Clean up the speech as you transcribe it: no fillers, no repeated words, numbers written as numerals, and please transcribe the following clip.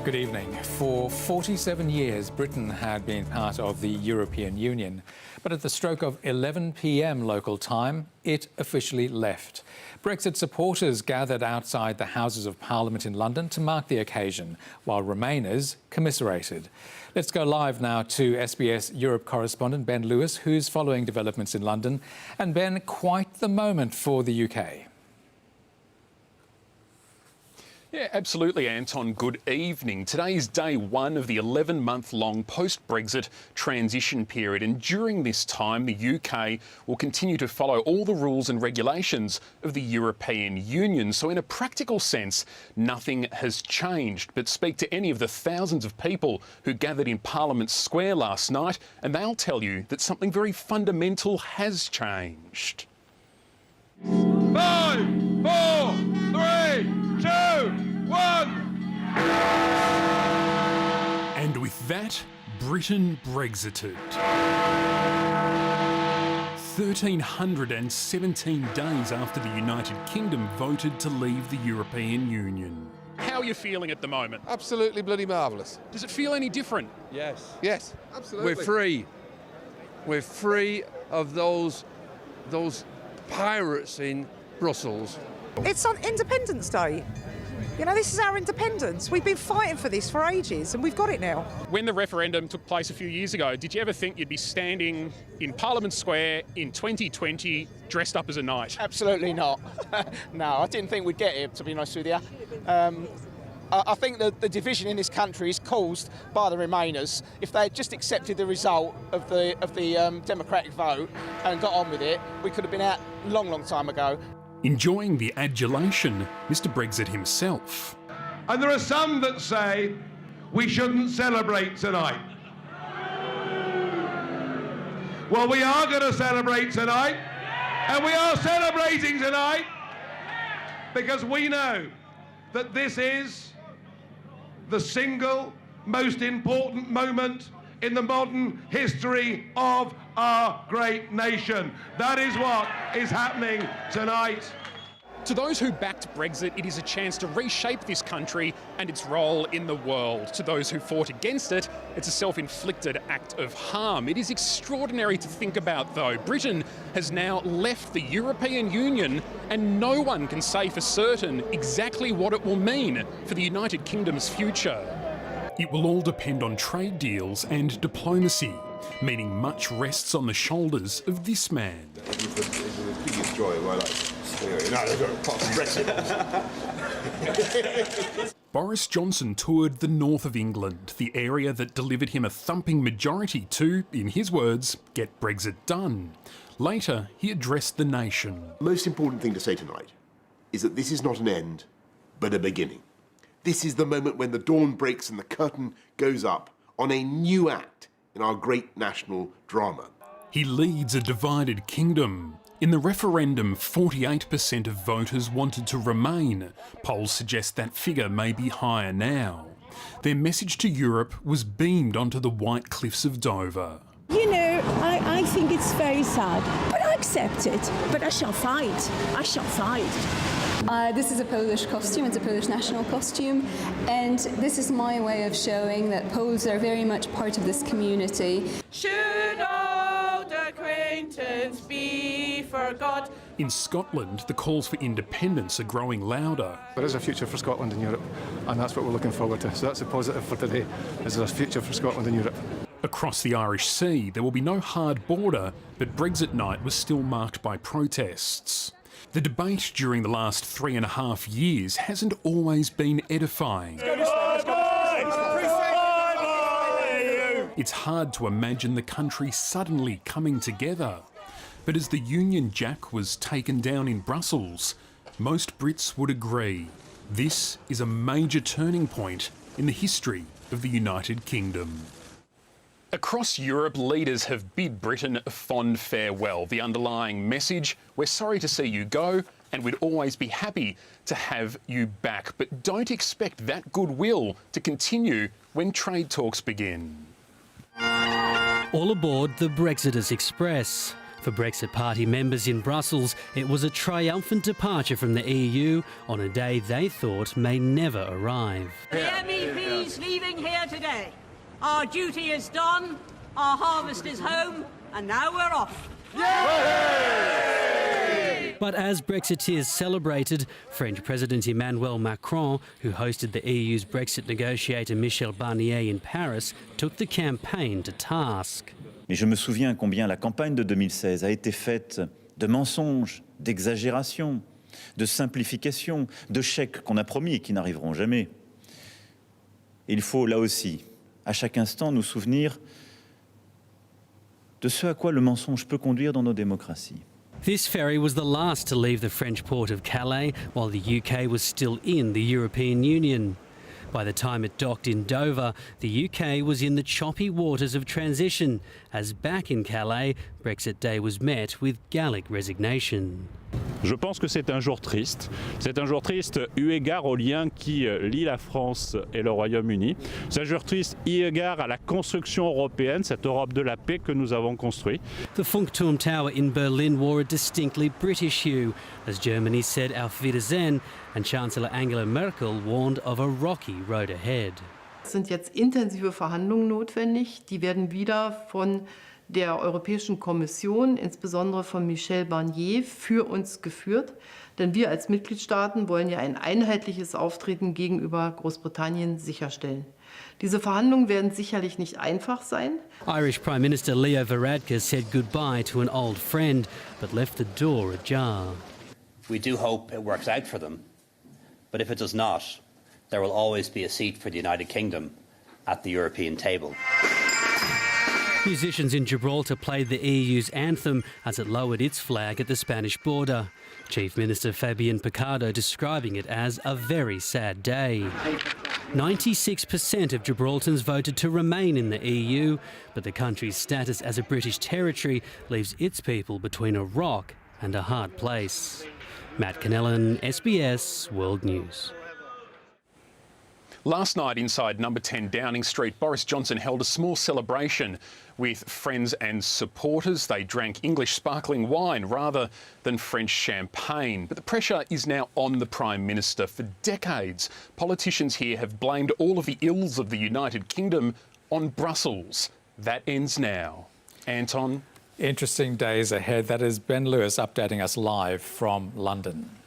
Good evening. For 47 years, Britain had been part of the European Union, but at the stroke of 11 p.m. local time, it officially left. Brexit supporters gathered outside the Houses of Parliament in London to mark the occasion, while Remainers commiserated. Let's go live now to SBS Europe correspondent Ben Lewis, who's following developments in London. And Ben, quite the moment for the UK. Yeah, absolutely, Anton. Good evening. Today is day one of the 11-month-long post-Brexit transition period, and during this time, the UK will continue to follow all the rules and regulations of the European Union. So in a practical sense, nothing has changed. But speak to any of the thousands of people who gathered in Parliament Square last night, and they'll tell you that something very fundamental has changed. 5, 4, 3, 2, 1. And with that, Britain Brexited. 1,317 days after the United Kingdom voted to leave the European Union. How are you feeling at the moment? Absolutely bloody marvellous. Does it feel any different? Yes. Yes, absolutely. We're free. We're free of those pirates in Brussels. It's on Independence Day. You know, this is our independence. We've been fighting for this for ages and we've got it now. When the referendum took place a few years ago, did you ever think you'd be standing in Parliament Square in 2020 dressed up as a knight? Absolutely not. No, I didn't think we'd get here, to be honest with you. I think that the division in this country is caused by the Remainers. If they had just accepted the result of the democratic vote and got on with it, we could have been out a long time ago. Enjoying the adulation, Mr Brexit himself. And there are some that say we shouldn't celebrate tonight. Well, we are going to celebrate tonight, and we are celebrating tonight because we know that this is the single most important moment in the modern history of our great nation. That is what is happening tonight. To those who backed Brexit, it is a chance to reshape this country and its role in the world. To those who fought against it, it's a self-inflicted act of harm. It is extraordinary to think about, though. Britain has now left the European Union, and no one can say for certain exactly what it will mean for the United Kingdom's future. It will all depend on trade deals and diplomacy, meaning much rests on the shoulders of this man. It's the biggest joy of my life. Boris Johnson toured the north of England, the area that delivered him a thumping majority to, in his words, get Brexit done. Later, he addressed the nation. The most important thing to say tonight is that this is not an end, but a beginning. This is the moment when the dawn breaks and the curtain goes up on a new act in our great national drama. He leads a divided kingdom. In the referendum, 48% of voters wanted to remain. Polls suggest that figure may be higher now. Their message to Europe was beamed onto the white cliffs of Dover. You know, I think it's very sad, but I accept it. But I shall fight. I shall fight. This is a Polish costume, it's a Polish national costume, and this is my way of showing that Poles are very much part of this community. Should old acquaintance be forgot? In Scotland, the calls for independence are growing louder. There is a future for Scotland in Europe, and that's what we're looking forward to. So that's a positive for today, is there's a future for Scotland in Europe. Across the Irish Sea, there will be no hard border, but Brexit night was still marked by protests. The debate during the last 3.5 years hasn't always been edifying. It's hard to imagine the country suddenly coming together. But as the Union Jack was taken down in Brussels, most Brits would agree this is a major turning point in the history of the United Kingdom. Across Europe, leaders have bid Britain a fond farewell. The underlying message, we're sorry to see you go, and we'd always be happy to have you back. But don't expect that goodwill to continue when trade talks begin. All aboard the Brexiters Express. For Brexit Party members in Brussels, it was a triumphant departure from the EU on a day they thought may never arrive. The MEPs here today. Our duty is done, our harvest is home, and now we're off. But as Brexiteers celebrated, French President Emmanuel Macron, who hosted the EU's Brexit negotiator Michel Barnier in Paris, took the campaign to task. Mais je me souviens combien la campagne de 2016 a été faite de mensonges, d'exagérations, de simplifications, de chèques qu'on a promis et qui n'arriveront jamais. Il faut là aussi, à chaque instant, nous souvenir de ce à quoi le mensonge peut conduire dans nos démocraties. This ferry was the last to leave the French port of Calais while the UK was still in the European Union. By the time it docked in Dover, the UK was in the choppy waters of transition, as back in Calais, Brexit Day was met with Gallic resignation. Je pense que c'est un jour triste. C'est un jour triste eu égard au lien qui lie la France et le Royaume-Uni. C'est un jour triste eu égard à la construction européenne, cette Europe de la paix que nous avons construite. The Funkturm Tower in Berlin wore a distinctly British hue, as Germany said Auf Wiedersehen, and Chancellor Angela Merkel warned of a rocky road ahead. Es sind jetzt intensive Verhandlungen notwendig. Die werden wieder von der Europäischen Kommission, insbesondere von Michel Barnier, für uns geführt. Denn wir als Mitgliedstaaten wollen ja ein einheitliches Auftreten gegenüber Großbritannien sicherstellen. Diese Verhandlungen werden sicherlich nicht einfach sein. Irish Prime Minister Leo Varadkar said goodbye to an old friend, but left the door ajar. We do hope it works out for them, but if it does not, there will always be a seat for the United Kingdom at the European table. Musicians in Gibraltar played the EU's anthem as it lowered its flag at the Spanish border. Chief Minister Fabian Picardo describing it as a very sad day. 96% of Gibraltars voted to remain in the EU, but the country's status as a British territory leaves its people between a rock and a hard place. Matt Cannellan, SBS World News. Last night inside number 10 Downing Street, Boris Johnson held a small celebration with friends and supporters. They drank English sparkling wine rather than French champagne. But the pressure is now on the Prime Minister. For decades, politicians here have blamed all of the ills of the United Kingdom on Brussels. That ends now. Anton? Interesting days ahead. That is Ben Lewis updating us live from London.